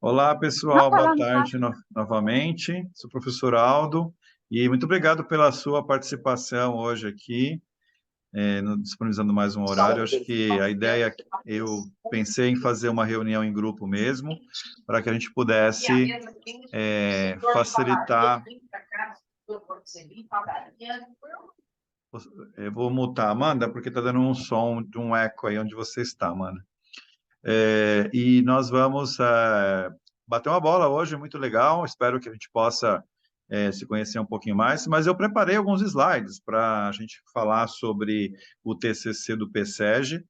Olá, pessoal, boa tarde novamente. Sou o professor Aldo e muito obrigado pela sua participação hoje aqui, disponibilizando mais um horário. Acho que a ideia, eu pensei em fazer uma reunião em grupo mesmo, para que a gente pudesse facilitar. Eu vou mutar, Amanda, porque está dando um som de um eco aí onde você está, Amanda. E nós vamos bater uma bola hoje, muito legal. Espero que a gente possa se conhecer um pouquinho mais. Mas eu preparei alguns slides para a gente falar sobre o TCC do PSEG.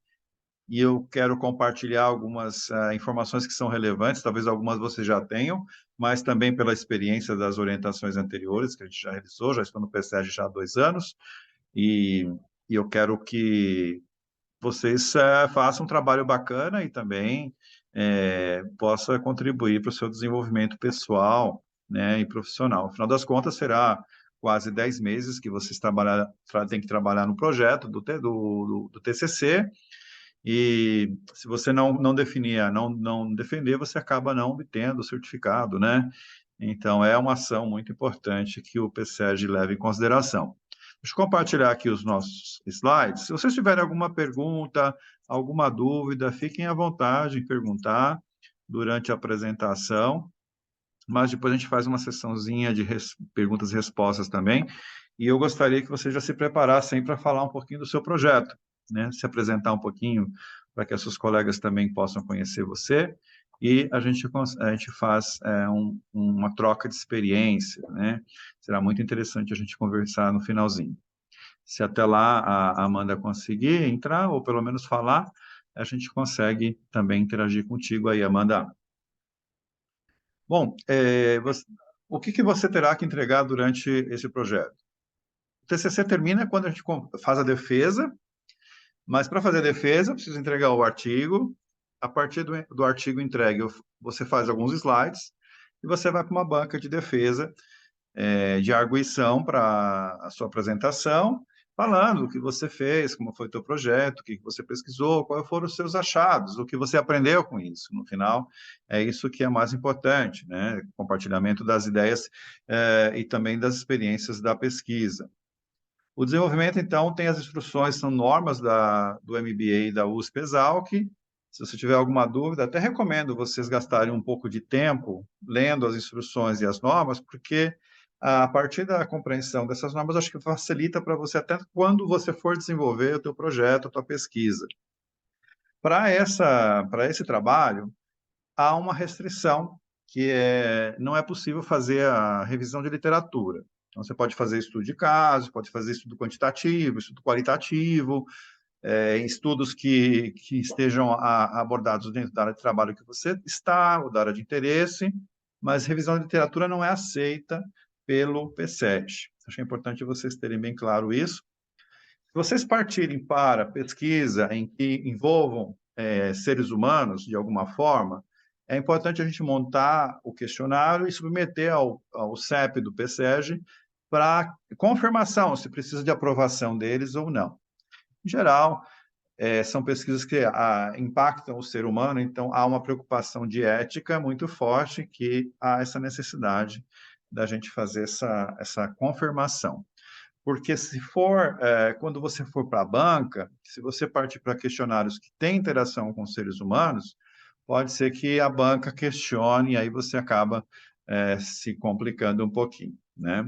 E eu quero compartilhar algumas informações que são relevantes, talvez algumas vocês já tenham, mas também pela experiência das orientações anteriores que a gente já realizou, já estou no PSEG já há 2 anos, e eu quero que vocês façam um trabalho bacana e também possa contribuir para o seu desenvolvimento pessoal, né, e profissional. Afinal das contas, será quase 10 meses que vocês têm que trabalhar no projeto do TCC, e se você não definir, não defender, você acaba não obtendo o certificado, né? Então, é uma ação muito importante que o PSEG leva em consideração. Deixa eu compartilhar aqui os nossos slides. Se vocês tiverem alguma pergunta, alguma dúvida, fiquem à vontade em perguntar durante a apresentação, mas depois a gente faz uma sessãozinha de perguntas e respostas também, e eu gostaria que vocês já se preparassem para falar um pouquinho do seu projeto, né? Se apresentar um pouquinho para que as suas colegas também possam conhecer você, e a gente faz uma troca de experiência, né? Será muito interessante a gente conversar no finalzinho. Se até lá a Amanda conseguir entrar, ou pelo menos falar, a gente consegue também interagir contigo aí, Amanda. Bom, o que você terá que entregar durante esse projeto? O TCC termina quando a gente faz a defesa, mas para fazer a defesa, precisa entregar o artigo. A partir do artigo entregue, você faz alguns slides e você vai para uma banca de defesa, de arguição para a sua apresentação, falando o que você fez, como foi o teu projeto, o que você pesquisou, quais foram os seus achados, o que você aprendeu com isso. No final, é isso que é mais importante, né? Compartilhamento das ideias e também das experiências da pesquisa. O desenvolvimento, então, tem as instruções, são normas do MBA e da USP-Exalc. Se você tiver alguma dúvida, até recomendo vocês gastarem um pouco de tempo lendo as instruções e as normas, porque a partir da compreensão dessas normas, acho que facilita para você até quando você for desenvolver o teu projeto, a tua pesquisa. Para esse trabalho, há uma restrição, que não é possível fazer a revisão de literatura. Então, você pode fazer estudo de caso, pode fazer estudo quantitativo, estudo qualitativo, estudos que estejam abordados dentro da área de trabalho que você está, ou da área de interesse, mas revisão de literatura não é aceita pelo PSEG. Acho importante vocês terem bem claro isso. Se vocês partirem para pesquisa em que envolvam seres humanos, de alguma forma, é importante a gente montar o questionário e submeter ao CEP do PSEG para confirmação, se precisa de aprovação deles ou não. Em geral, são pesquisas que impactam o ser humano, então há uma preocupação de ética muito forte, que há essa necessidade da gente fazer essa confirmação. Porque se for, quando você for para a banca, se você partir para questionários que têm interação com seres humanos, pode ser que a banca questione e aí você acaba se complicando um pouquinho, né?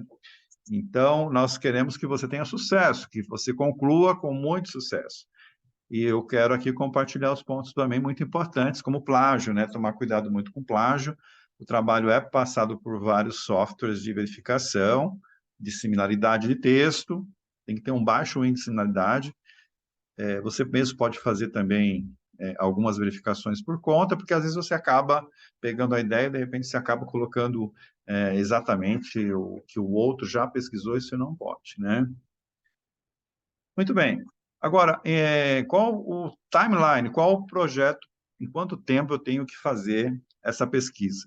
Então, nós queremos que você tenha sucesso, que você conclua com muito sucesso. E eu quero aqui compartilhar os pontos também muito importantes, como plágio, né? Tomar cuidado muito com plágio. O trabalho é passado por vários softwares de verificação, de similaridade de texto, tem que ter um baixo índice de similaridade. Você mesmo pode fazer também algumas verificações por conta, porque às vezes você acaba pegando a ideia e de repente você acaba colocando exatamente o que o outro já pesquisou e você não pode, né? Muito bem. Agora, qual o timeline, qual o projeto, em quanto tempo eu tenho que fazer essa pesquisa?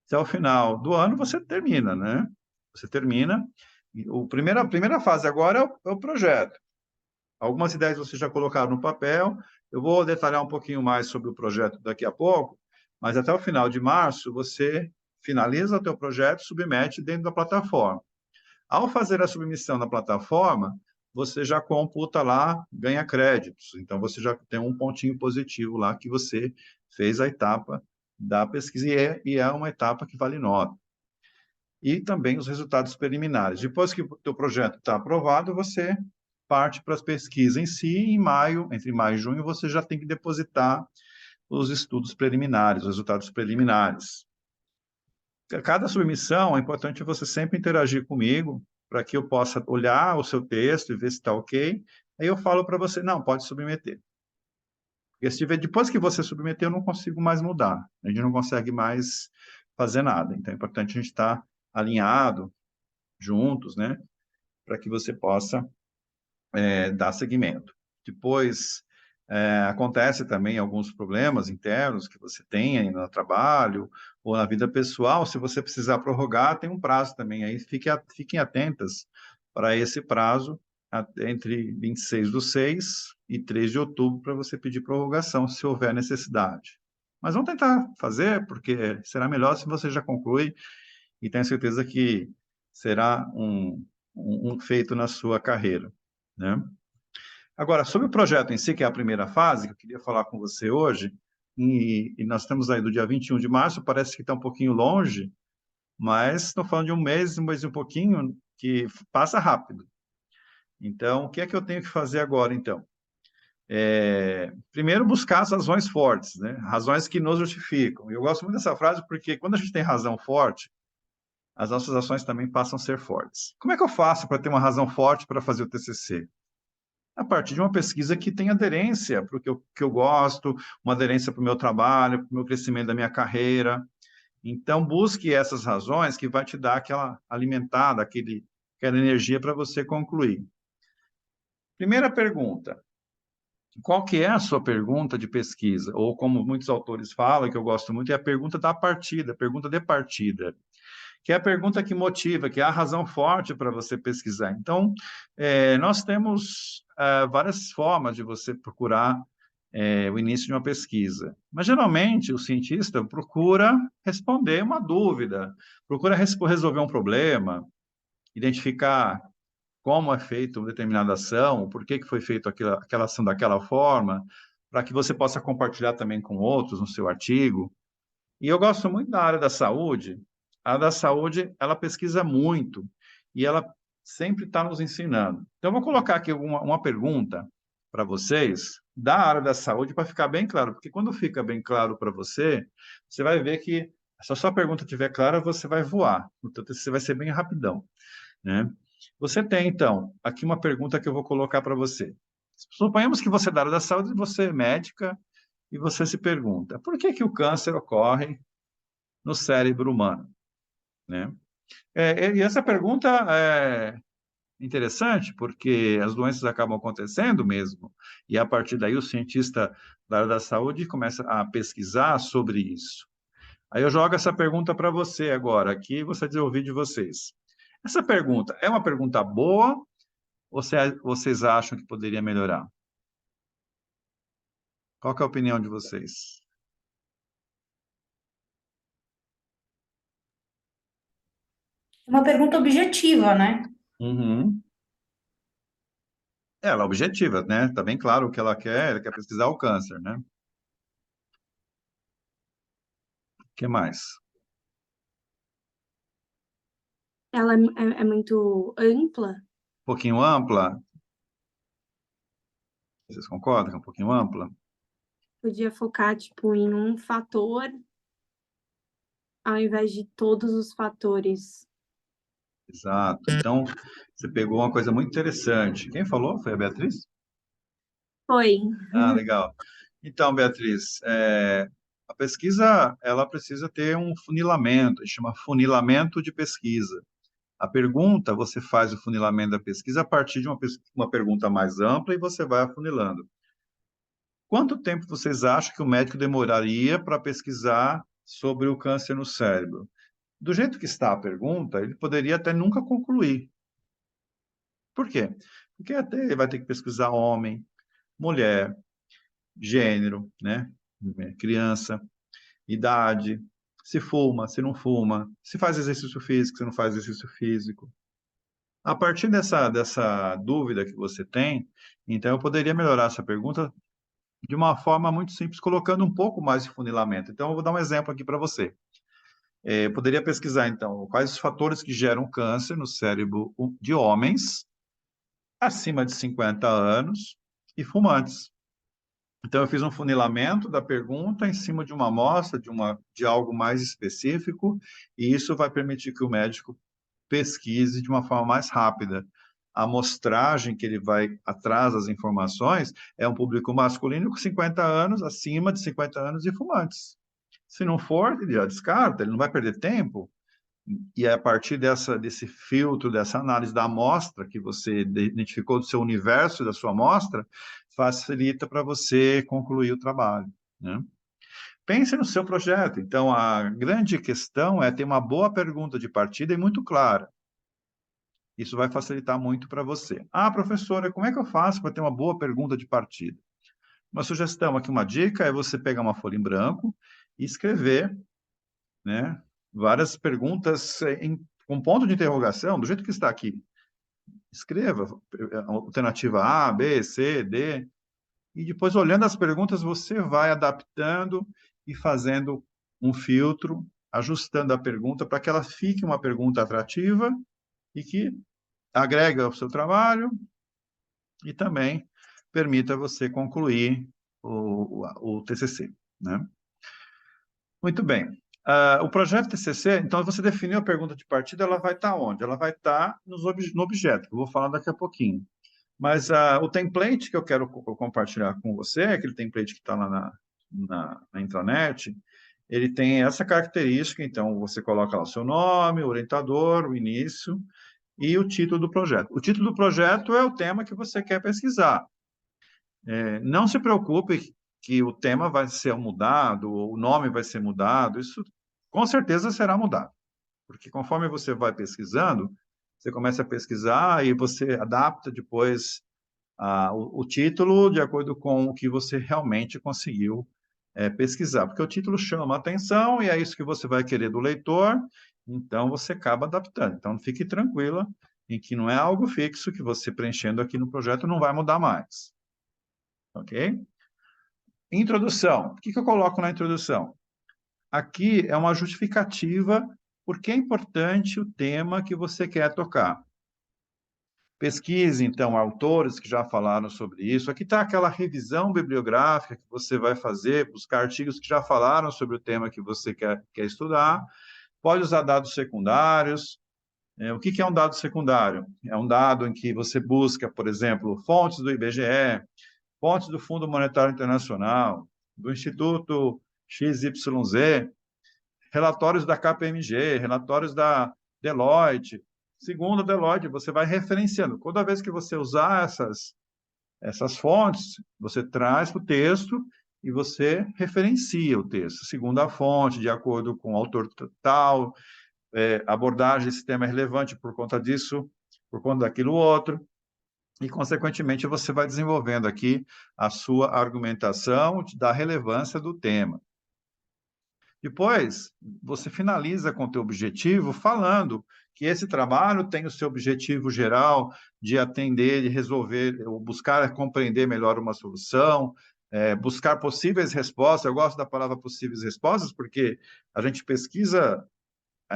Até o final do ano você termina, né? Você termina. A primeira fase agora é o projeto. Algumas ideias vocês já colocaram no papel, eu vou detalhar um pouquinho mais sobre o projeto daqui a pouco, mas até o final de março você finaliza o teu projeto e submete dentro da plataforma. Ao fazer a submissão na plataforma, você já computa lá, ganha créditos. Então, você já tem um pontinho positivo lá que você fez a etapa da pesquisa e é uma etapa que vale nota. E também os resultados preliminares. Depois que o teu projeto está aprovado, você parte para as pesquisas em si, e em maio, entre maio e junho, você já tem que depositar os estudos preliminares, os resultados preliminares. Cada submissão, é importante você sempre interagir comigo, para que eu possa olhar o seu texto e ver se está ok. Aí eu falo para você, não, pode submeter. Porque se tiver, depois que você submeter, eu não consigo mais mudar. A gente não consegue mais fazer nada. Então é importante a gente estar alinhado, juntos, né? Para que você possa dar seguimento. Depois, acontece também alguns problemas internos que você tem aí no trabalho ou na vida pessoal. Se você precisar prorrogar, tem um prazo também aí. Fiquem atentas para esse prazo entre 26/6 e 3 de outubro para você pedir prorrogação, se houver necessidade. Mas vamos tentar fazer, porque será melhor se você já conclui e tenho certeza que será um feito na sua carreira, né? Agora, sobre o projeto em si, que é a primeira fase, que eu queria falar com você hoje, e nós estamos aí do dia 21 de março, parece que está um pouquinho longe, mas estou falando de um mês e um pouquinho, que passa rápido. Então, o que é que eu tenho que fazer agora, então? Primeiro, buscar as razões fortes, né? Razões que nos justificam. Eu gosto muito dessa frase porque quando a gente tem razão forte, as nossas ações também passam a ser fortes. Como é que eu faço para ter uma razão forte para fazer o TCC? A partir de uma pesquisa que tem aderência para o que eu gosto, uma aderência para o meu trabalho, para o meu crescimento da minha carreira. Então, busque essas razões que vai te dar aquela alimentada, aquela energia para você concluir. Primeira pergunta. Qual que é a sua pergunta de pesquisa? Ou como muitos autores falam, que eu gosto muito, é a pergunta da partida, a pergunta de partida, que é a pergunta que motiva, que é a razão forte para você pesquisar. Então, nós temos várias formas de você procurar o início de uma pesquisa. Mas, geralmente, o cientista procura responder uma dúvida, procura resolver um problema, identificar como é feita uma determinada ação, por que foi feita aquela ação daquela forma, para que você possa compartilhar também com outros no seu artigo. E eu gosto muito da área da saúde. A da saúde, ela pesquisa muito e ela sempre está nos ensinando. Então, eu vou colocar aqui uma pergunta para vocês da área da saúde para ficar bem claro, porque quando fica bem claro para você, você vai ver que se a sua pergunta estiver clara, você vai voar. Então, você vai ser bem rapidão, né? Você tem, então, aqui uma pergunta que eu vou colocar para você. Suponhamos que você é da área da saúde, você é médica, e você se pergunta, por que que o câncer ocorre no cérebro humano, né? E essa pergunta é interessante, porque as doenças acabam acontecendo mesmo, e a partir daí o cientista da área da saúde começa a pesquisar sobre isso. Aí eu jogo essa pergunta para você agora, aqui você dizer ouvir de vocês. Essa pergunta é uma pergunta boa ou vocês acham que poderia melhorar? Qual que é a opinião de vocês? Uma pergunta objetiva, né? Uhum. Ela é objetiva, né? Tá bem claro o que ela quer pesquisar o câncer, né? O que mais? Ela é muito ampla. Um pouquinho ampla? Vocês concordam que é um pouquinho ampla? Podia focar, tipo, em um fator ao invés de todos os fatores. Exato. Então, você pegou uma coisa muito interessante. Quem falou? Foi a Beatriz? Foi. Ah, legal. Então, Beatriz, a pesquisa, ela precisa ter um funilamento, chama funilamento de pesquisa. A pergunta, você faz o funilamento da pesquisa a partir de uma pergunta mais ampla e você vai afunilando. Quanto tempo vocês acham que o médico demoraria para pesquisar sobre o câncer no cérebro? Do jeito que está a pergunta, ele poderia até nunca concluir. Por quê? Porque até vai ter que pesquisar homem, mulher, gênero, né? Criança, idade, se fuma, se não fuma, se faz exercício físico, se não faz exercício físico. A partir dessa dúvida que você tem, então eu poderia melhorar essa pergunta de uma forma muito simples, colocando um pouco mais de funilamento. Então, eu vou dar um exemplo aqui para você. Eu poderia pesquisar, então, quais os fatores que geram câncer no cérebro de homens acima de 50 anos e fumantes. Então, eu fiz um funilamento da pergunta em cima de uma amostra, de algo mais específico, e isso vai permitir que o médico pesquise de uma forma mais rápida. A amostragem que ele vai atrás das informações é um público masculino com 50 anos, acima de 50 anos e fumantes. Se não for, ele já descarta, ele não vai perder tempo. E é a partir desse filtro, dessa análise da amostra que você identificou do seu universo, da sua amostra, facilita para você concluir o trabalho, né? Pense no seu projeto. Então, a grande questão é ter uma boa pergunta de partida e muito clara. Isso vai facilitar muito para você. Ah, professora, como é que eu faço para ter uma boa pergunta de partida? Uma sugestão aqui, uma dica, é você pegar uma folha em branco e escrever, né, várias perguntas com ponto de interrogação, do jeito que está aqui. Escreva alternativa A, B, C, D, e depois, olhando as perguntas, você vai adaptando e fazendo um filtro, ajustando a pergunta para que ela fique uma pergunta atrativa e que agrega ao seu trabalho e também permita você concluir o TCC, né? Muito bem. O projeto TCC, então, você definiu a pergunta de partida, ela vai estar onde? Ela vai estar no objeto, que eu vou falar daqui a pouquinho. Mas o template que eu quero compartilhar com você, aquele template que está lá na intranet, ele tem essa característica, então, você coloca lá o seu nome, o orientador, o início e o título do projeto. O título do projeto é o tema que você quer pesquisar. Não se preocupe que o tema vai ser mudado, o nome vai ser mudado, isso com certeza será mudado, porque conforme você vai pesquisando, você começa a pesquisar e você adapta depois o título de acordo com o que você realmente conseguiu pesquisar, porque o título chama a atenção e é isso que você vai querer do leitor, então você acaba adaptando. Então fique tranquila em que não é algo fixo que você preenchendo aqui no projeto não vai mudar mais. Ok? Introdução. O que eu coloco na introdução? Aqui é uma justificativa por que é importante o tema que você quer tocar. Pesquise, então, autores que já falaram sobre isso. Aqui está aquela revisão bibliográfica que você vai fazer, buscar artigos que já falaram sobre o tema que você quer estudar. Pode usar dados secundários. O que é um dado secundário? É um dado em que você busca, por exemplo, fontes do IBGE, fontes do Fundo Monetário Internacional, do Instituto XYZ, relatórios da KPMG, relatórios da Deloitte. Segundo a Deloitte, você vai referenciando. Toda vez que você usar essas fontes, você traz o texto e você referencia o texto, segundo a fonte, de acordo com o autor tal, abordagem desse tema é relevante por conta disso, por conta daquilo outro, e, consequentemente, você vai desenvolvendo aqui a sua argumentação da relevância do tema. Depois, você finaliza com o teu objetivo falando que esse trabalho tem o seu objetivo geral de atender, de resolver, ou buscar compreender melhor uma solução, buscar possíveis respostas. Eu gosto da palavra possíveis respostas, porque a gente pesquisa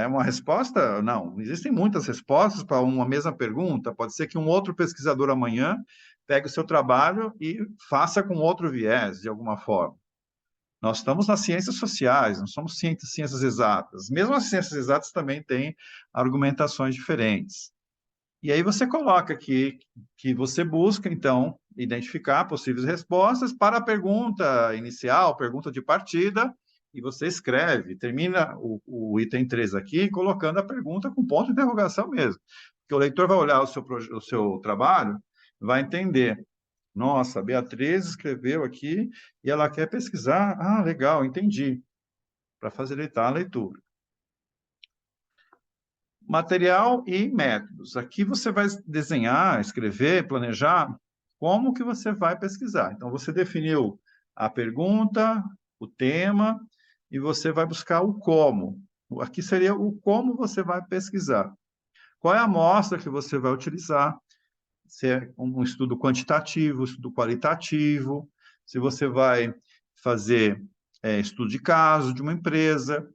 uma resposta? Não, existem muitas respostas para uma mesma pergunta. Pode ser que um outro pesquisador amanhã pegue o seu trabalho e faça com outro viés, de alguma forma. Nós estamos nas ciências sociais, não somos ciências exatas. Mesmo as ciências exatas também têm argumentações diferentes. E aí você coloca aqui que você busca, então, identificar possíveis respostas para a pergunta inicial, pergunta de partida, e você escreve, termina o item 3 aqui, colocando a pergunta com ponto de interrogação mesmo. Porque o leitor vai olhar o seu trabalho, vai entender. Nossa, a Beatriz escreveu aqui e ela quer pesquisar. Ah, legal, entendi. Para facilitar a leitura. Material e métodos. Aqui você vai desenhar, escrever, planejar como que você vai pesquisar. Então, você definiu a pergunta, o tema, e você vai buscar o como. Aqui seria o como você vai pesquisar. Qual é a amostra que você vai utilizar? Se é um estudo quantitativo, estudo qualitativo, se você vai fazer estudo de caso de uma empresa,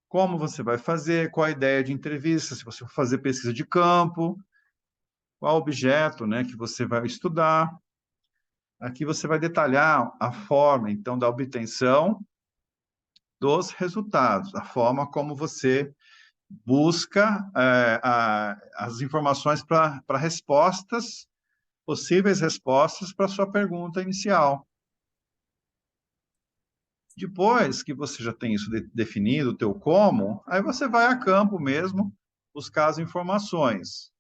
como você vai fazer, qual a ideia de entrevista, se você for fazer pesquisa de campo, qual objeto, né, que você vai estudar. Aqui você vai detalhar a forma, então, da obtenção dos resultados, a forma como você busca as informações para respostas, possíveis respostas para a sua pergunta inicial. Depois que você já tem isso definido, o teu como, aí você vai a campo mesmo buscar as informações.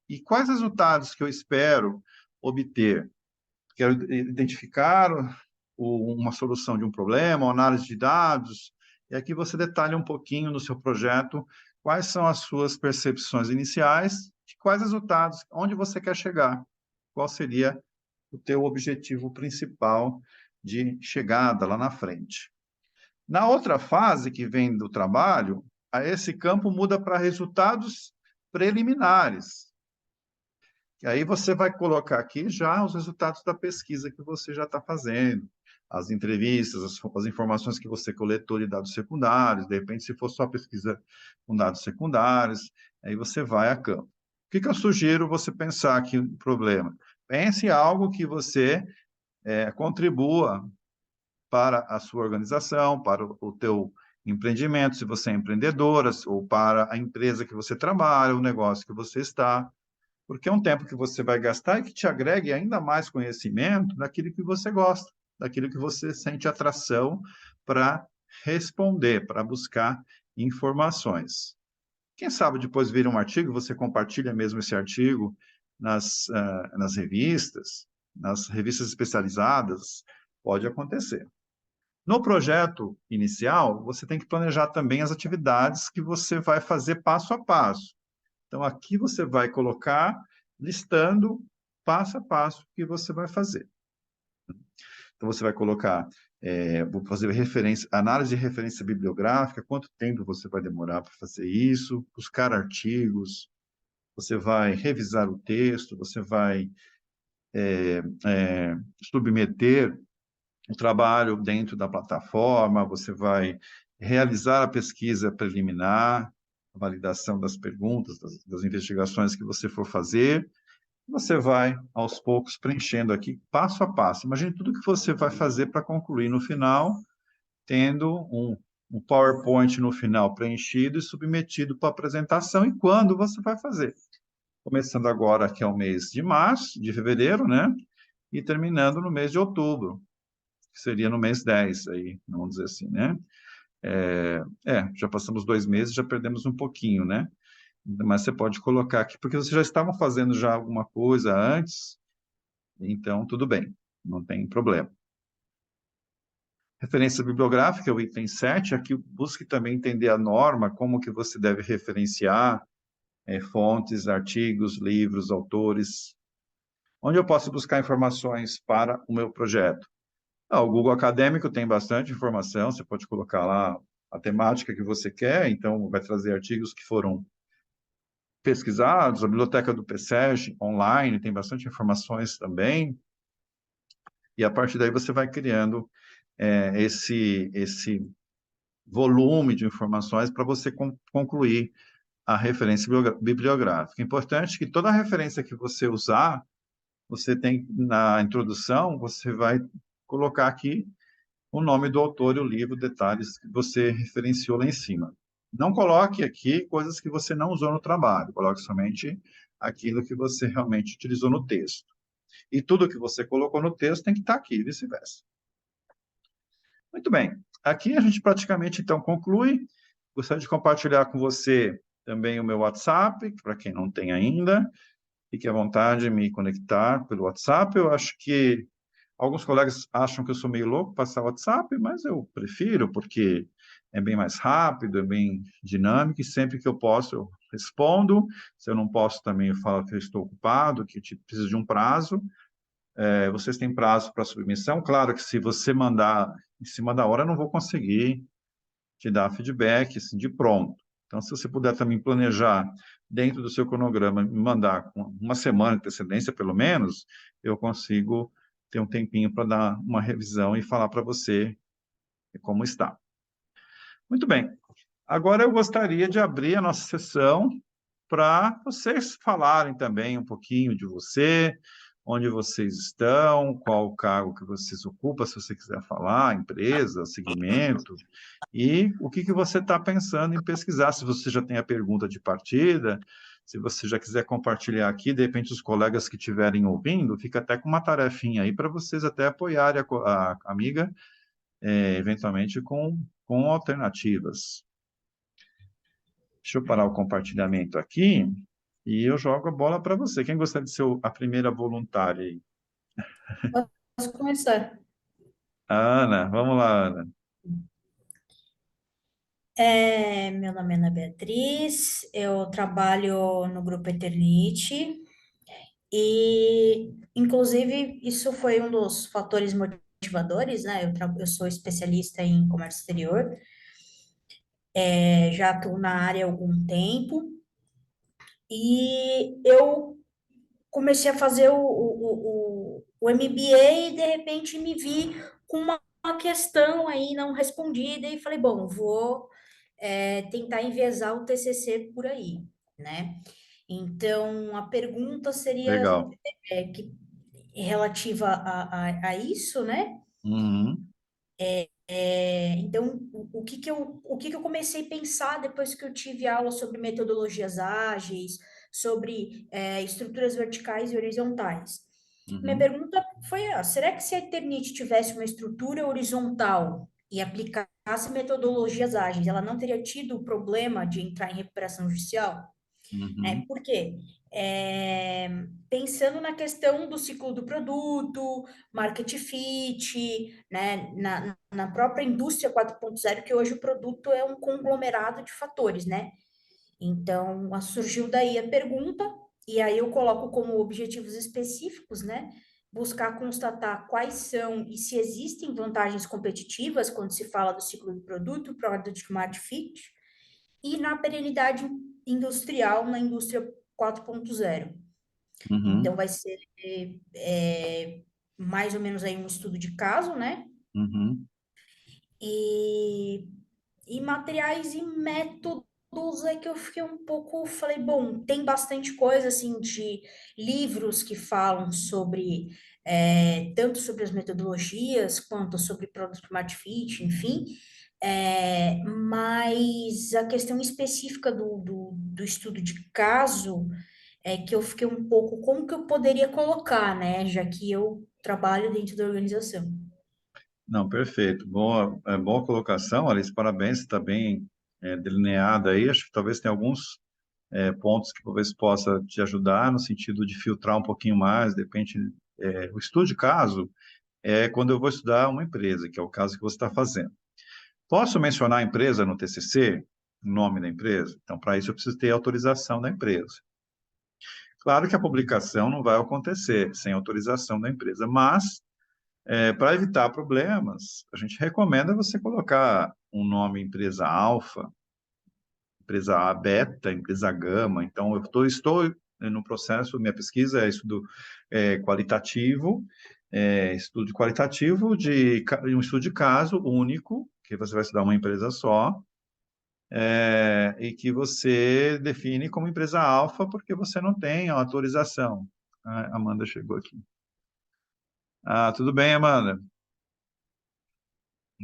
E quais resultados que eu espero obter? Quero identificar uma solução de um problema, uma análise de dados, e aqui você detalha um pouquinho no seu projeto quais são as suas percepções iniciais, de quais resultados, onde você quer chegar, qual seria o teu objetivo principal de chegada lá na frente. Na outra fase que vem do trabalho, esse campo muda para resultados preliminares. E aí você vai colocar aqui já os resultados da pesquisa que você já está fazendo, as entrevistas, as informações que você coletou de dados secundários, de repente, se for só pesquisa com dados secundários, aí você vai a campo. O que eu sugiro você pensar aqui no problema? Pense em algo que você contribua para a sua organização, para o teu empreendimento, se você é empreendedora, ou para a empresa que você trabalha, o negócio que você está, porque é um tempo que você vai gastar e que te agregue ainda mais conhecimento daquilo que você gosta, daquilo que você sente atração para responder, para buscar informações. Quem sabe depois vira um artigo, você compartilha mesmo esse artigo nas revistas especializadas, pode acontecer. No projeto inicial, você tem que planejar também as atividades que você vai fazer passo a passo. Então, aqui você vai colocar, listando passo a passo o que você vai fazer. Então, você vai colocar, vou fazer análise de referência bibliográfica, quanto tempo você vai demorar para fazer isso, buscar artigos, você vai revisar o texto, você vai submeter o trabalho dentro da plataforma, você vai realizar a pesquisa preliminar, a validação das perguntas, das investigações que você for fazer, você vai, aos poucos, preenchendo aqui, passo a passo. Imagine tudo que você vai fazer para concluir no final, tendo um PowerPoint no final preenchido e submetido para apresentação, e quando você vai fazer. Começando agora, que é o mês de março, de fevereiro, né? E terminando no mês de outubro, que seria no mês 10, aí, vamos dizer assim, né? Já passamos 2 meses, já perdemos um pouquinho, né? Mas você pode colocar aqui, porque vocês já estavam fazendo já alguma coisa antes, então tudo bem, não tem problema. Referência bibliográfica, o item 7, aqui busque também entender a norma, como que você deve referenciar fontes, artigos, livros, autores. Onde eu posso buscar informações para o meu projeto? O Google Acadêmico tem bastante informação, você pode colocar lá a temática que você quer, então vai trazer artigos que foram pesquisados, a biblioteca do PSEG online tem bastante informações também, e a partir daí você vai criando esse volume de informações para você concluir a referência bibliográfica. Importante que toda referência que você usar, você tem na introdução, você vai colocar aqui o nome do autor e o livro, detalhes que você referenciou lá em cima. Não coloque aqui coisas que você não usou no trabalho, coloque somente aquilo que você realmente utilizou no texto. E tudo que você colocou no texto tem que estar aqui, vice-versa. Muito bem. Aqui a gente praticamente, então, conclui. Gostaria de compartilhar com você também o meu WhatsApp, para quem não tem ainda. Fique à vontade de me conectar pelo WhatsApp. Eu acho que Alguns colegas acham que eu sou meio louco passar WhatsApp, mas eu prefiro, porque é bem mais rápido, é bem dinâmico, e sempre que eu posso, eu respondo. Se eu não posso, também eu falo que eu estou ocupado, que preciso de um prazo. Vocês têm prazo para submissão? Claro que se você mandar em cima da hora, eu não vou conseguir te dar feedback assim, de pronto. Então, se você puder também planejar dentro do seu cronograma, me mandar com uma semana de antecedência, pelo menos, eu consigo ter um tempinho para dar uma revisão e falar para você como está. Muito bem. Agora eu gostaria de abrir a nossa sessão para vocês falarem também um pouquinho de você, onde vocês estão, qual o cargo que vocês ocupam, se você quiser falar, empresa, segmento, e o que você está pensando em pesquisar, se você já tem a pergunta de partida, se você já quiser compartilhar aqui, de repente os colegas que estiverem ouvindo, fica até com uma tarefinha aí para vocês até apoiarem a amiga, eventualmente com alternativas. Deixa eu parar o compartilhamento aqui e eu jogo a bola para você. Quem gostaria de ser a primeira voluntária aí? Posso começar? Ana, vamos lá, Ana. Meu nome é Ana Beatriz, eu trabalho no Grupo Eternite e, inclusive, isso foi um dos fatores motivadores, né? Eu sou especialista em comércio exterior, já atuo na área há algum tempo e eu comecei a fazer o MBA e, de repente, me vi com uma questão aí não respondida e falei, bom, vou tentar enviesar o TCC por aí, né? Então, a pergunta seria Legal. que, relativa a isso, né? Uhum, Então, o que que eu comecei a pensar depois que eu tive aula sobre metodologias ágeis, sobre estruturas verticais e horizontais? Minha uhum, pergunta foi, será que se a Eternit tivesse uma estrutura horizontal e aplicasse metodologias ágeis, ela não teria tido o problema de entrar em recuperação judicial? uhum, Por quê? Pensando na questão do ciclo do produto, market fit, né, na própria indústria 4.0, que hoje o produto é um conglomerado de fatores, né? Então, surgiu daí a pergunta, e aí eu coloco como objetivos específicos, né? Buscar constatar quais são e se existem vantagens competitivas quando se fala do ciclo do produto, Product Market Fit, e na perenidade industrial na indústria 4.0. Então, uhum, vai ser mais ou menos aí um estudo de caso, né? uhum, E materiais e métodos é que eu fiquei um pouco, falei, bom, tem bastante coisa assim de livros que falam sobre tanto sobre as metodologias quanto sobre Product Market Fit, enfim, mas a questão específica do estudo de caso é que eu fiquei um pouco, como que eu poderia colocar, né, já que eu trabalho dentro da organização. Não, perfeito. Boa colocação, Alice. Parabéns, está bem delineada aí. Acho que talvez tenha alguns pontos que talvez possa te ajudar no sentido de filtrar um pouquinho mais. De repente, o estudo de caso é quando eu vou estudar uma empresa, que é o caso que você está fazendo. Posso mencionar a empresa no TCC? O nome da empresa? Então, para isso, eu preciso ter autorização da empresa. Claro que a publicação não vai acontecer sem autorização da empresa, mas para evitar problemas, a gente recomenda você colocar um nome empresa alfa, empresa A beta, empresa gama. Então, estou no processo, minha pesquisa é estudo qualitativo, estudo qualitativo de um estudo de caso único, que você vai estudar uma empresa só, e que você define como empresa alfa porque você não tem a autorização. A Amanda chegou aqui. Ah, tudo bem, Amanda?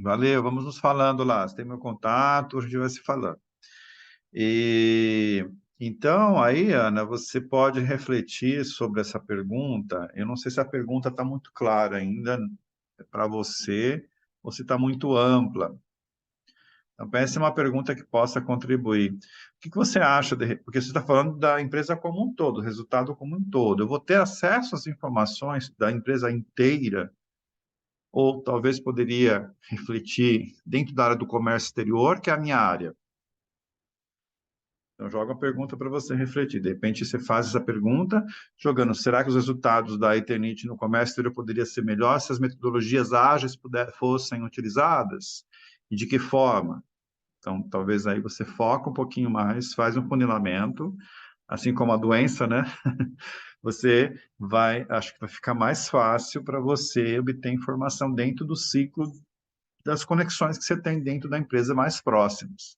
Valeu, vamos nos falando lá. Você tem meu contato, a gente vai se falando. E então, aí, Ana, você pode refletir sobre essa pergunta. Eu não sei se a pergunta está muito clara ainda para você ou se está muito ampla. Então, pense em uma pergunta que possa contribuir. O que você acha, porque você está falando da empresa como um todo, o resultado como um todo. Eu vou ter acesso às informações da empresa inteira ou talvez poderia refletir dentro da área do comércio exterior, que é a minha área. Então, joga uma pergunta para você refletir. De repente, você faz essa pergunta, jogando, será que os resultados da Eternit no comércio exterior poderiam ser melhores se as metodologias ágeis fossem utilizadas? E de que forma? Então, talvez aí você foca um pouquinho mais, faz um funilamento, assim como a doença, né? Você acho que vai ficar mais fácil para você obter informação dentro do ciclo das conexões que você tem dentro da empresa mais próximas.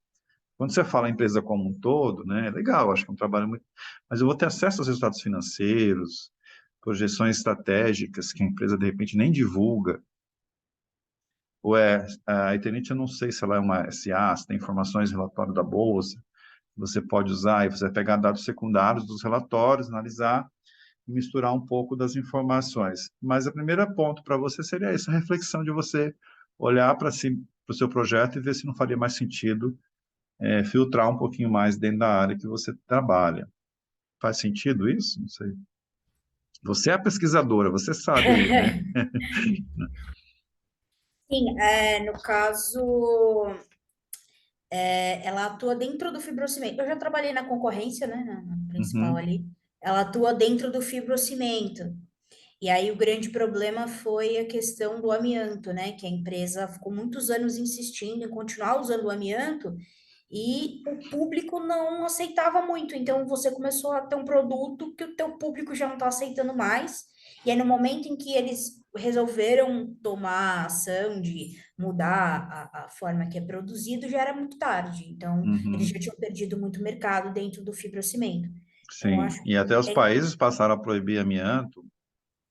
Quando você fala empresa como um todo, né, é legal, acho que é um trabalho muito... Mas eu vou ter acesso aos resultados financeiros, projeções estratégicas que a empresa, de repente, nem divulga. Ou a Eternit, eu não sei se ela é uma SA, se tem informações relatório da Bolsa, você pode usar, e você vai pegar dados secundários dos relatórios, analisar e misturar um pouco das informações. Mas o primeiro ponto para você seria essa reflexão de você olhar para si, para o seu projeto e ver se não faria mais sentido filtrar um pouquinho mais dentro da área que você trabalha. Faz sentido isso? Não sei. Você é a pesquisadora, você sabe aí, né? Sim, no caso, ela atua dentro do fibrocimento. Eu já trabalhei na concorrência, né, na principal Uhum, ali. Ela atua dentro do fibrocimento. E aí o grande problema foi a questão do amianto, né? Que a empresa ficou muitos anos insistindo em continuar usando o amianto e o público não aceitava muito. Então você começou a ter um produto que o teu público já não está aceitando mais. E aí no momento em que eles resolveram tomar a ação de mudar a forma que é produzido, já era muito tarde. Então eles já uhum, tinham perdido muito mercado dentro do fibrocimento. Então eu sim. acho E até os é países passaram a proibir amianto,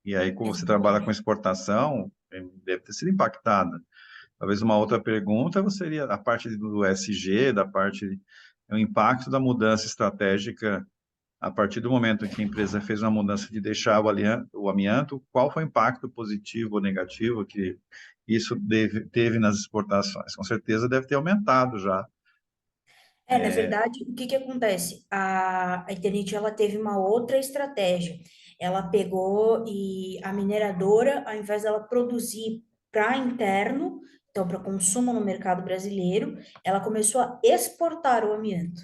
e aí, como você trabalha com exatamente. exportação, deve ter sido impactada. Talvez uma outra pergunta seria a parte do SG, da parte, o impacto da mudança estratégica a partir do momento em que a empresa fez uma mudança de deixar o amianto, qual foi o impacto positivo ou negativo que isso teve nas exportações? Com certeza deve ter aumentado já. Na verdade, o que que acontece? A Eternit, ela teve uma outra estratégia. Ela pegou e a mineradora, ao invés dela produzir para interno, então para consumo no mercado brasileiro, ela começou a exportar o amianto.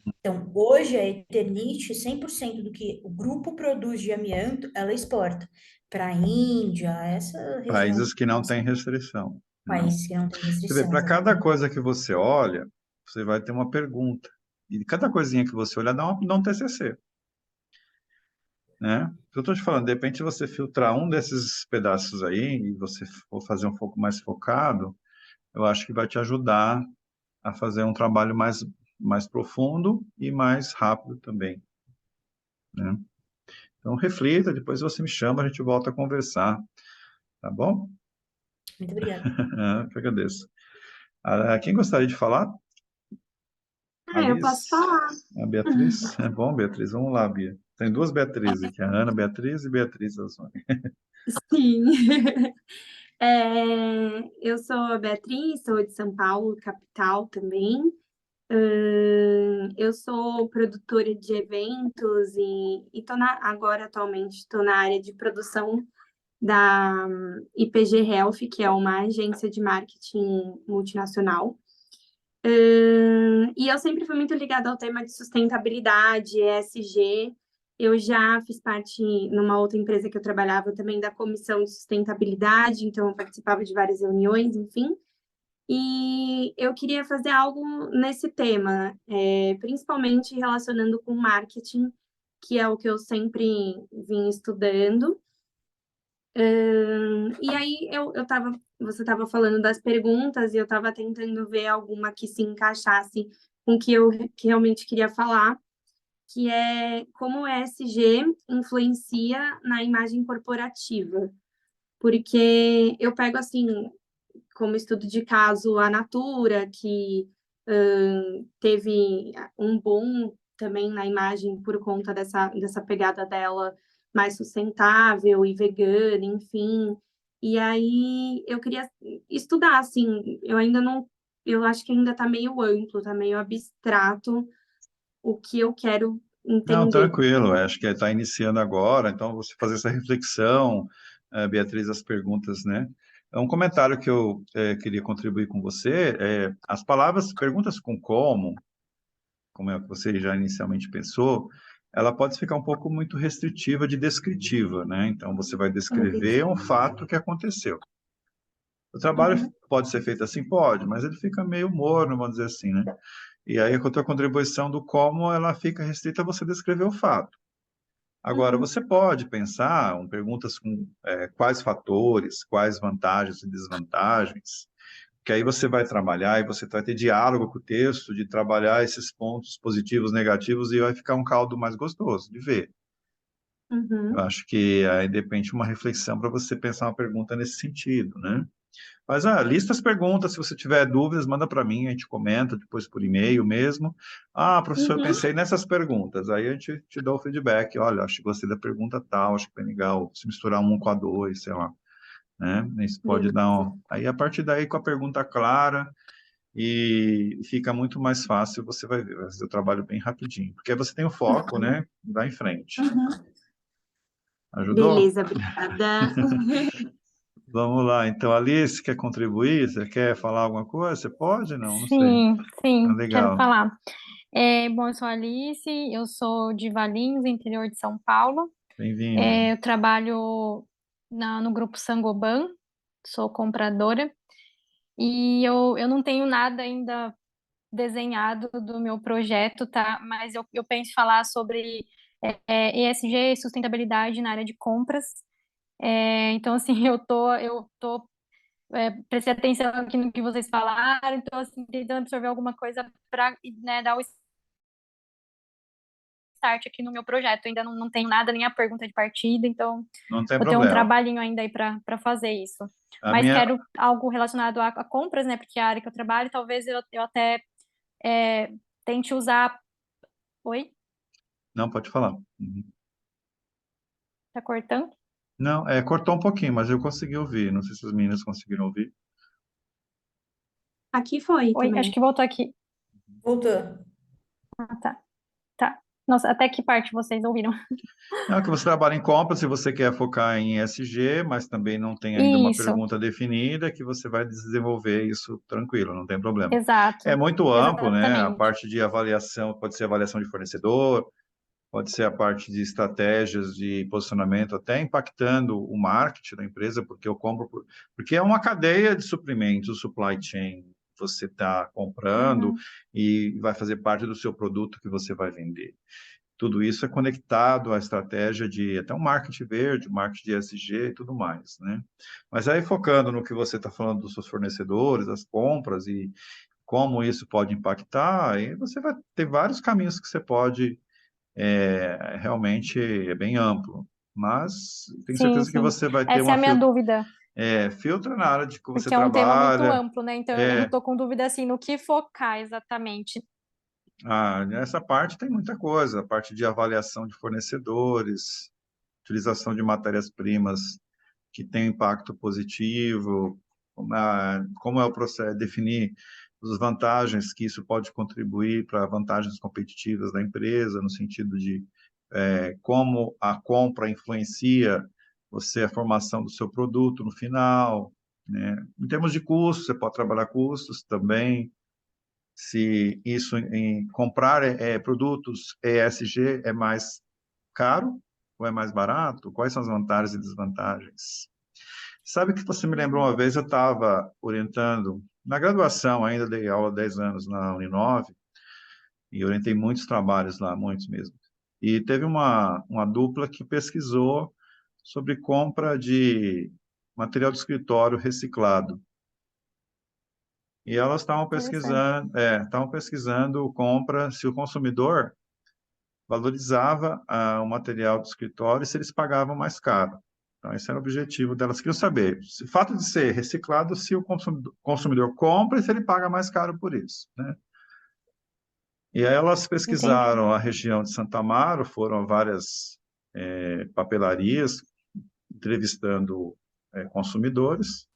Então, hoje a Eternit, 100% do que o grupo produz de amianto, ela exporta para a Índia, essa região, Países que não têm restrição, né? países que não têm Você vê, restrição, para cada exatamente. coisa que você olha, você vai ter uma pergunta. E cada coisinha que você olhar dá um TCC, né? Eu estou te falando, de repente você filtrar um desses pedaços aí e você for fazer um pouco mais focado, eu acho que vai te ajudar a fazer um trabalho mais profundo e mais rápido também, né? Então, reflita, depois você me chama, a gente volta a conversar, tá bom? Muito obrigada. Eu que agradeço. Quem gostaria de falar? A Eu posso Liz? falar. A Beatriz? É bom, Beatriz, vamos lá, Bia. Tem duas Beatrizes aqui, a Ana Beatriz e Beatriz Azone. Sim. Eu sou a Beatriz, sou de São Paulo, capital também. Eu sou produtora de eventos e agora atualmente estou na área de produção da IPG Health, que é uma agência de marketing multinacional. E eu sempre fui muito ligada ao tema de sustentabilidade, ESG. Eu já fiz parte, numa outra empresa que eu trabalhava, também da comissão de sustentabilidade, então eu participava de várias reuniões, enfim. E eu queria fazer algo nesse tema, principalmente relacionando com marketing, que é o que eu sempre vim estudando. E aí você estava falando das perguntas e eu estava tentando ver alguma que se encaixasse com o que eu realmente queria falar, que é como o ESG influencia na imagem corporativa. Porque eu pego assim, como estudo de caso, a Natura, que teve um boom também na imagem por conta dessa pegada dela mais sustentável e vegana, enfim. E aí eu queria estudar, assim, eu ainda não, eu acho que ainda está meio amplo, está meio abstrato o que eu quero Não, entender. tranquilo, acho que está iniciando agora, então você fazer essa reflexão, Beatriz, as perguntas, né? É um comentário que eu queria contribuir com você. As palavras, perguntas com como é que você já inicialmente pensou, ela pode ficar um pouco muito restritiva de descritiva, né? Então, você vai Entendi. descrever um fato que aconteceu. O trabalho Uhum, pode ser feito assim? Pode, mas ele fica meio morno, vamos dizer assim, né? E aí, com a tua contribuição do como, ela fica restrita a você descrever o fato. Agora, uhum, você pode pensar, perguntas com quais fatores, quais vantagens e desvantagens, que aí você vai trabalhar e você vai ter diálogo com o texto, de trabalhar esses pontos positivos, negativos, e vai ficar um caldo mais gostoso de ver. Eu uhum, acho que aí depende de uma reflexão para você pensar uma pergunta nesse sentido, né? Mas, lista as perguntas, se você tiver dúvidas, manda para mim, a gente comenta depois por e-mail mesmo. Professor, eu uhum. pensei nessas perguntas, aí a gente te dá o feedback, olha, acho que gostei da pergunta tal, acho que foi legal, se misturar um com a dois, sei lá, né? Isso pode dar Beleza. Aí, a partir daí, com a pergunta clara, e fica muito mais fácil, você vai ver, vai fazer o trabalho bem rapidinho, porque aí você tem o foco, né? Vai em frente. Uhum. Ajudou? Beleza, obrigada. Vamos lá, então, Alice, quer contribuir? Você quer falar alguma coisa? Você pode? Não, não sei. Sim, sim, quero Legal. falar. Bom, eu sou a Alice, eu sou de Valinhos, interior de São Paulo. Bem-vinda. Eu trabalho no grupo Sangoban, sou compradora, e eu não tenho nada ainda desenhado do meu projeto, tá? Mas eu penso em falar sobre ESG, sustentabilidade na área de compras. Então, assim, eu tô prestei atenção aqui no que vocês falaram, então, assim, tentando absorver alguma coisa para, né, dar o start aqui no meu projeto. Eu ainda não tenho nada, nem a pergunta de partida, então Não tem vou ter um problema. trabalhinho ainda aí para fazer isso. A Mas minha... quero algo relacionado a compras, né, porque é a área que eu trabalho, talvez eu até é, tente usar. Oi? Não, pode falar. Uhum. Tá cortando? Não, cortou um pouquinho, mas eu consegui ouvir. Não sei se as meninas conseguiram ouvir. Aqui foi Oi, acho também. que voltou aqui. Voltou. Ah, tá. Tá. Nossa, até que parte vocês ouviram? Não, que você trabalha em compras e você quer focar em ESG, mas também não tem ainda uma Isso, pergunta definida, que você vai desenvolver isso tranquilo, não tem problema. É exato. muito amplo, né? A Exatamente. parte de avaliação, pode ser avaliação de fornecedor, pode ser a parte de estratégias de posicionamento, até impactando o marketing da empresa, porque eu compro, porque é uma cadeia de suprimentos, supply chain, você está comprando Uhum. e vai fazer parte do seu produto que você vai vender. Tudo isso é conectado à estratégia de até um marketing verde, marketing de ESG e tudo mais, né? Mas aí focando no que você está falando dos seus fornecedores, das compras e como isso pode impactar, aí você vai ter vários caminhos que você pode realmente é bem amplo, mas tenho Sim, certeza que sim. você vai ter Essa é uma a minha dúvida, filtro na área de que você porque é um tema muito trabalha. amplo, né? Então eu É, tô com dúvida assim no que focar exatamente. nessa parte tem muita coisa, a parte de avaliação de fornecedores, utilização de matérias-primas que tem impacto positivo, como é o processo, definir as vantagens que isso pode contribuir para vantagens competitivas da empresa, no sentido de como a compra influencia a formação do seu produto no final, né? Em termos de custos, você pode trabalhar custos também, se isso em comprar produtos ESG é mais caro ou é mais barato, quais são as vantagens e desvantagens. Sabe que você me lembrou uma vez, eu estava orientando, na graduação ainda, dei aula há 10 anos na Uninove, e orientei muitos trabalhos lá, muitos mesmo. E teve uma dupla que pesquisou sobre compra de material de escritório reciclado. E elas Interessante. estavam pesquisando compra, se o consumidor valorizava o material de escritório e se eles pagavam mais caro. Então, esse era o objetivo delas. Queriam saber, o fato de ser reciclado, se o consumidor compra e se ele paga mais caro por isso, né? E aí elas Entendi. pesquisaram a região de Santa Amaro, foram a várias papelarias, entrevistando consumidores,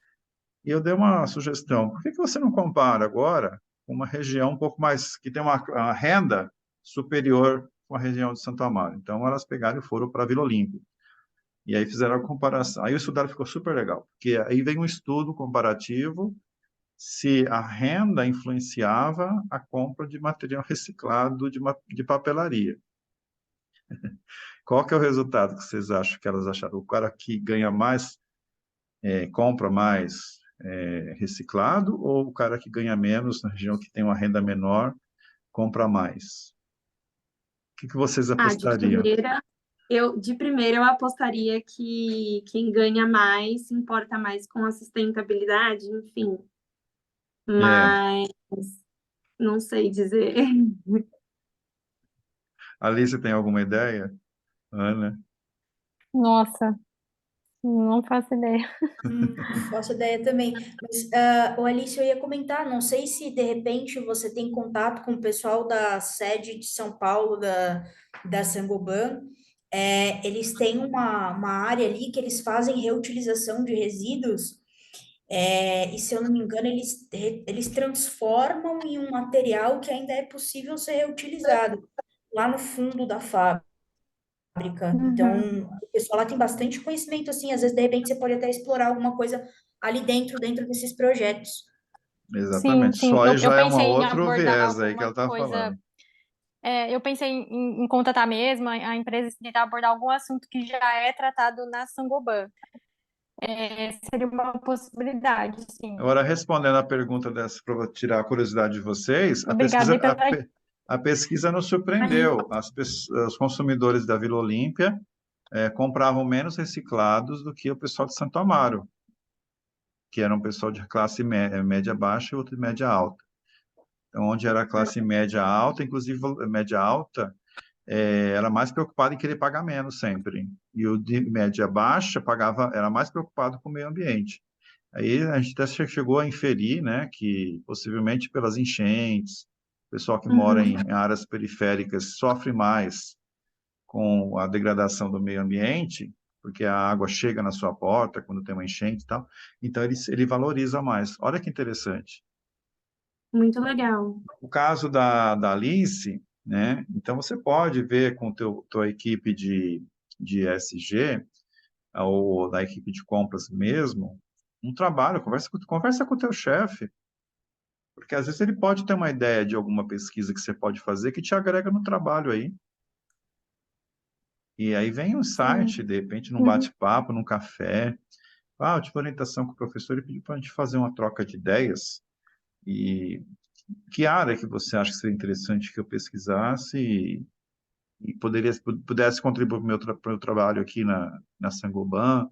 e eu dei uma sugestão, por que você não compara agora com uma região um pouco mais, que tem uma renda superior com a região de Santo Amaro? Então, elas pegaram e foram para a Vila Olímpia. E aí fizeram a comparação. Aí o estudo ficou super legal, porque aí vem um estudo comparativo se a renda influenciava a compra de material reciclado de papelaria. Qual que é o resultado que vocês acham que elas acharam? O cara que ganha mais, compra mais reciclado, ou o cara que ganha menos, na região que tem uma renda menor, compra mais? O que vocês Ah, de apostariam? primeira, eu apostaria que quem ganha mais se importa mais com a sustentabilidade, enfim, É, mas não sei dizer. Alice, tem alguma ideia? Ana? Nossa, não faço ideia. Não faço ideia também. Mas, o Alice, eu ia comentar, não sei se de repente você tem contato com o pessoal da sede de São Paulo, da Sangoban. Eles têm uma área ali que eles fazem reutilização de resíduos, e se eu não me engano, eles transformam em um material que ainda é possível ser reutilizado lá no fundo da fábrica. Uhum. Então, o pessoal lá tem bastante conhecimento, assim, às vezes, de repente, você pode até explorar alguma coisa ali dentro desses projetos. Sim, Exatamente. sim. Só aí Eu já é um pensei em outro abordar viés aí que alguma ela está coisa. falando. Eu pensei em contatar mesmo a empresa e tentar abordar algum assunto que já é tratado na Sangoban. Seria uma possibilidade, sim. Agora, respondendo a pergunta dessa, para tirar a curiosidade de vocês, Obrigada aí pela. a pesquisa nos surpreendeu. Os consumidores da Vila Olímpia compravam menos reciclados do que o pessoal de Santo Amaro, que era um pessoal de classe média baixa e outro de média alta. Então, onde era a classe média alta, inclusive média alta, era mais preocupado em querer pagar menos sempre. E o de média baixa era mais preocupado com o meio ambiente. Aí a gente até chegou a inferir, né, que possivelmente pelas enchentes, o pessoal que mora Uhum. em áreas periféricas sofre mais com a degradação do meio ambiente, porque a água chega na sua porta quando tem uma enchente e tal. Então ele valoriza mais. Olha que interessante. Muito legal. O caso da Alice, né? Então você pode ver com tua equipe de SG ou da equipe de compras mesmo, um trabalho, conversa com o teu chefe, porque às vezes ele pode ter uma ideia de alguma pesquisa que você pode fazer que te agrega no trabalho aí. E aí vem um site, Sim. de repente, num Uhum. bate-papo, num café. Eu tive orientação com o professor e pedi para a gente fazer uma troca de ideias. E que área que você acha que seria interessante que eu pesquisasse e pudesse contribuir para o meu trabalho aqui na Sangoban?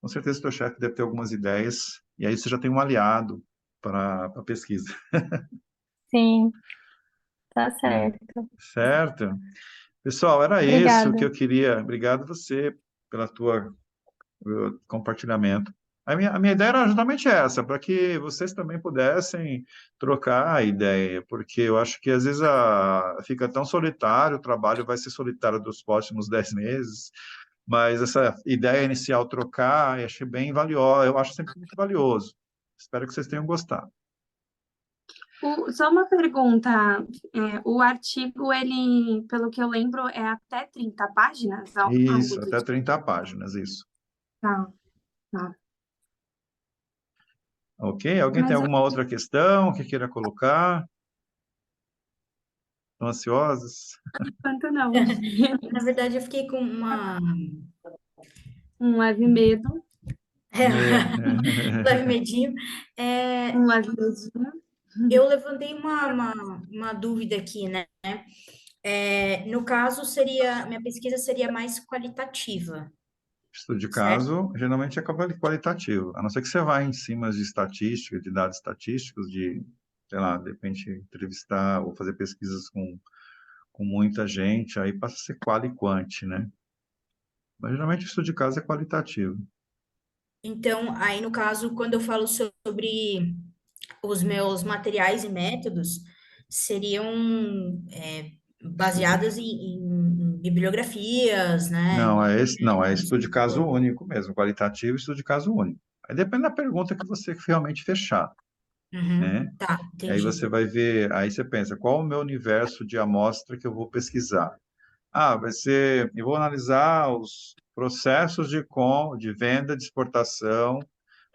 Com certeza o teu chefe deve ter algumas ideias. E aí você já tem um aliado para a pesquisa. Sim, tá É. certo. Certo? Pessoal, era isso que Obrigada. eu queria. Obrigado você pela tua compartilhamento. A minha ideia era justamente essa, para que vocês também pudessem trocar a ideia, porque eu acho que às vezes fica tão solitário, o trabalho vai ser solitário dos próximos 10 meses, mas essa ideia inicial trocar, eu achei bem valiosa, eu acho sempre muito valioso. Espero que vocês tenham gostado. Só uma pergunta, o artigo, ele, pelo que eu lembro, é até 30 páginas, algo Isso, do até tipo. 30 páginas, isso. Tá, tá. Ok? Alguém tem Mas alguma outra questão que queira colocar? Estão ansiosos? enquanto não. Na verdade, eu fiquei com uma Um leve medo, leve medinho. um leve medinho. Eu levantei uma dúvida aqui, né? No caso, minha pesquisa seria mais qualitativa, Estudo de certo? caso, geralmente é qualitativo, a não ser que você vá em cima de estatística, de dados estatísticos, sei lá, de repente entrevistar ou fazer pesquisas com muita gente, aí passa a ser qual e quant, né? Mas geralmente o estudo de caso é qualitativo. Então, aí no caso, quando eu falo sobre os meus materiais e métodos, seriam Estudo de... baseados em bibliografias, né? Não, é estudo de caso único mesmo, qualitativo e estudo de caso único. Aí depende da pergunta que você realmente fechar, Uhum, né? tá, Aí entendi. você vai ver, aí você pensa, qual o meu universo de amostra que eu vou pesquisar? Vai ser, eu vou analisar os processos de venda, de exportação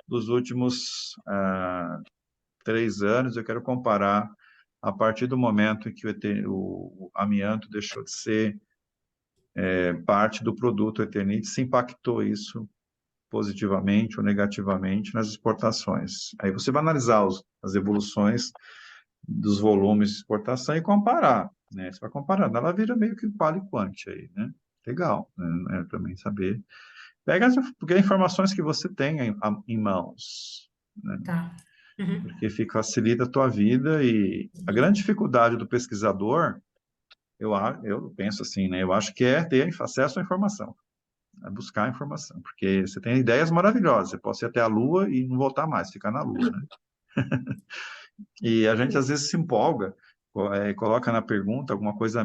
dos últimos 3 anos. Eu quero comparar a partir do momento em que o amianto deixou de ser parte do produto Eternit, se impactou isso positivamente ou negativamente nas exportações. Aí você vai analisar as evoluções dos volumes de exportação e comparar, né? Você vai comparando, ela vira meio que qual e quant aí, né? Legal, né? Também saber. Porque as informações que você tem em mãos, né? Tá. Uhum. Porque facilita a tua vida e a grande dificuldade do pesquisador, eu penso assim, né? Eu acho que é ter acesso à informação, é buscar a informação, porque você tem ideias maravilhosas, você pode ir até a Lua e não voltar mais, ficar na Lua, né? E a gente às vezes se empolga, coloca na pergunta alguma coisa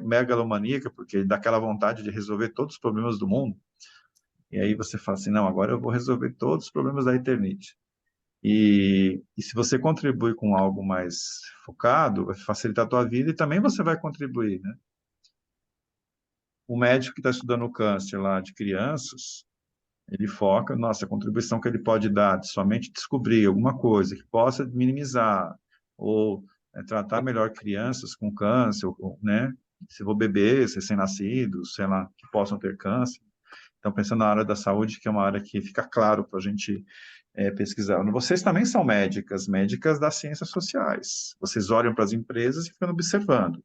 megalomaníaca, porque dá aquela vontade de resolver todos os problemas do mundo, e aí você fala assim, não, agora eu vou resolver todos os problemas da Eternit. E se você contribui com algo mais focado, vai facilitar a tua vida e também você vai contribuir, né? O médico que está estudando o câncer lá de crianças, ele foca, nossa, a contribuição que ele pode dar de somente descobrir alguma coisa que possa minimizar ou tratar melhor crianças com câncer, né? Se for bebês, recém-nascidos, sei lá, que possam ter câncer. Então, pensando na área da saúde, que é uma área que fica claro para a gente pesquisar. Vocês também são médicas das ciências sociais. Vocês olham para as empresas e ficam observando.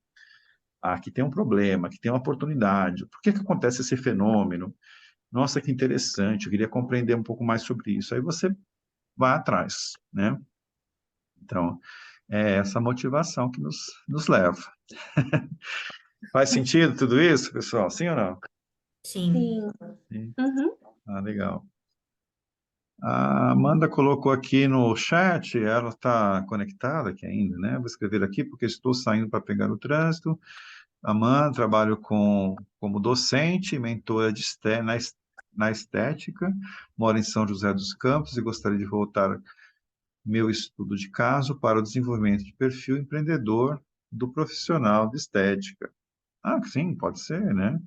Aqui tem um problema, aqui tem uma oportunidade. Por que acontece esse fenômeno? Nossa, que interessante, eu queria compreender um pouco mais sobre isso. Aí você vai atrás, né? Então, é essa motivação que nos leva. Faz sentido tudo isso, pessoal? Sim ou não? Sim. Sim. Uhum. Legal. A Amanda colocou aqui no chat, ela está conectada aqui ainda, né? Vou escrever aqui porque estou saindo para pegar o trânsito. Amanda, trabalho como docente e mentora na estética, moro em São José dos Campos e gostaria de voltar meu estudo de caso para o desenvolvimento de perfil empreendedor do profissional de estética. Sim, pode ser, né?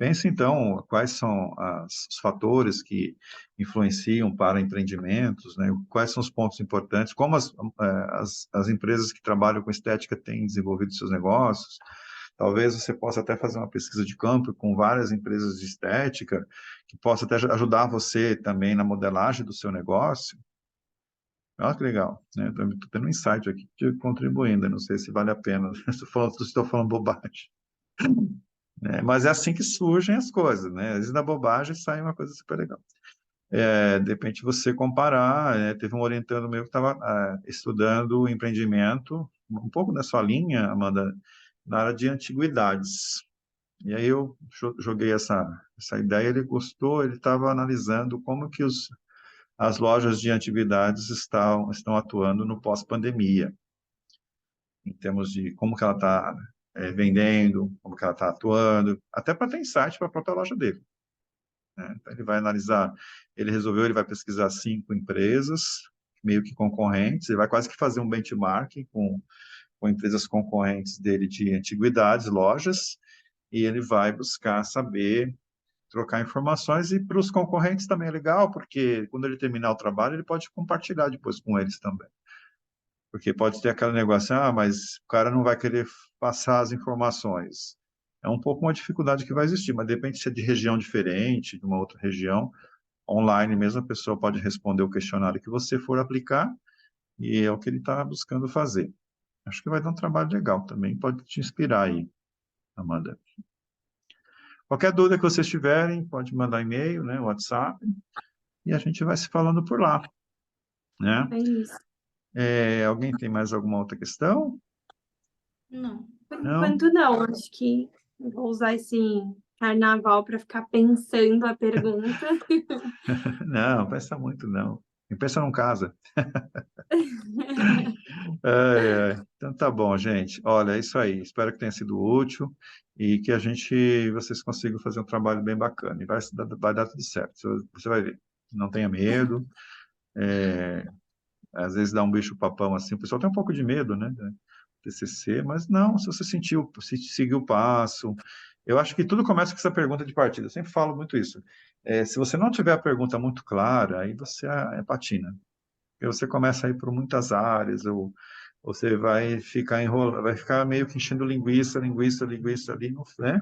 Pense então quais são os fatores que influenciam para empreendimentos, né? Quais são os pontos importantes, como as empresas que trabalham com estética têm desenvolvido seus negócios. Talvez você possa até fazer uma pesquisa de campo com várias empresas de estética, que possa até ajudar você também na modelagem do seu negócio. Olha que legal, né? Estou tendo um insight aqui contribuindo, não sei se vale a pena, estou falando bobagem. Mas é assim que surgem as coisas, né? Às vezes da bobagem sai uma coisa super legal. De repente você comparar, teve um orientando meu que estava estudando empreendimento, um pouco na sua linha, Amanda, na área de antiguidades. E aí eu joguei essa ideia, ele gostou, ele estava analisando como que as lojas de antiguidades estão atuando no pós-pandemia, em termos de como que ela está vendendo, como que ela está atuando, até para ter insight para a própria loja dele, né? Então, ele vai analisar, ele vai pesquisar 5 empresas, meio que concorrentes, ele vai quase que fazer um benchmarking com empresas concorrentes dele de antiguidades, lojas, e ele vai buscar saber, trocar informações, e para os concorrentes também é legal, porque quando ele terminar o trabalho, ele pode compartilhar depois com eles também. Porque pode ter aquele negócio, mas o cara não vai querer passar as informações. É um pouco uma dificuldade que vai existir, mas de repente se é de região diferente, de uma outra região, online mesmo, a pessoa pode responder o questionário que você for aplicar, e é o que ele está buscando fazer. Acho que vai dar um trabalho legal também, pode te inspirar aí, Amanda. Qualquer dúvida que vocês tiverem, pode mandar e-mail, né, WhatsApp, e a gente vai se falando por lá, né? É isso. Alguém tem mais alguma outra questão? Não. Por Não? enquanto, não. Acho que eu vou usar esse carnaval para ficar pensando a pergunta. Não, pensa muito não. Quem pensa não casa. Então tá bom, gente. Olha, é isso aí. Espero que tenha sido útil e que vocês consigam fazer um trabalho bem bacana. E vai dar tudo certo. Você vai ver. Não tenha medo. Às vezes dá um bicho-papão assim. O pessoal tem um pouco de medo, né? TCC, mas não, se você seguir o passo, Eu acho que tudo começa com essa pergunta de partida. Eu sempre falo muito isso. Se você não tiver a pergunta muito clara, aí você patina. E você começa a ir por muitas áreas, ou você vai ficar enrolando, vai ficar meio que enchendo linguiça ali, né?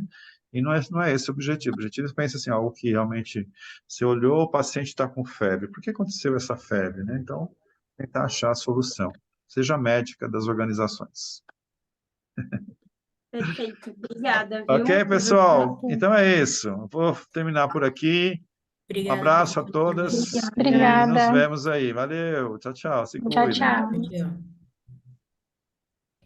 E não é esse o objetivo. O objetivo é pensar assim, algo que realmente você olhou, o paciente está com febre. Por que aconteceu essa febre, né? Então, tentar achar a solução. Seja médica das organizações. Perfeito. Obrigada, Ok, viu? pessoal? Então é isso. Vou terminar por aqui. Um Obrigada. abraço a todas e nos Obrigada. vemos aí. Valeu. Tchau, tchau. Se Tchau, cuidem. tchau. Tchau.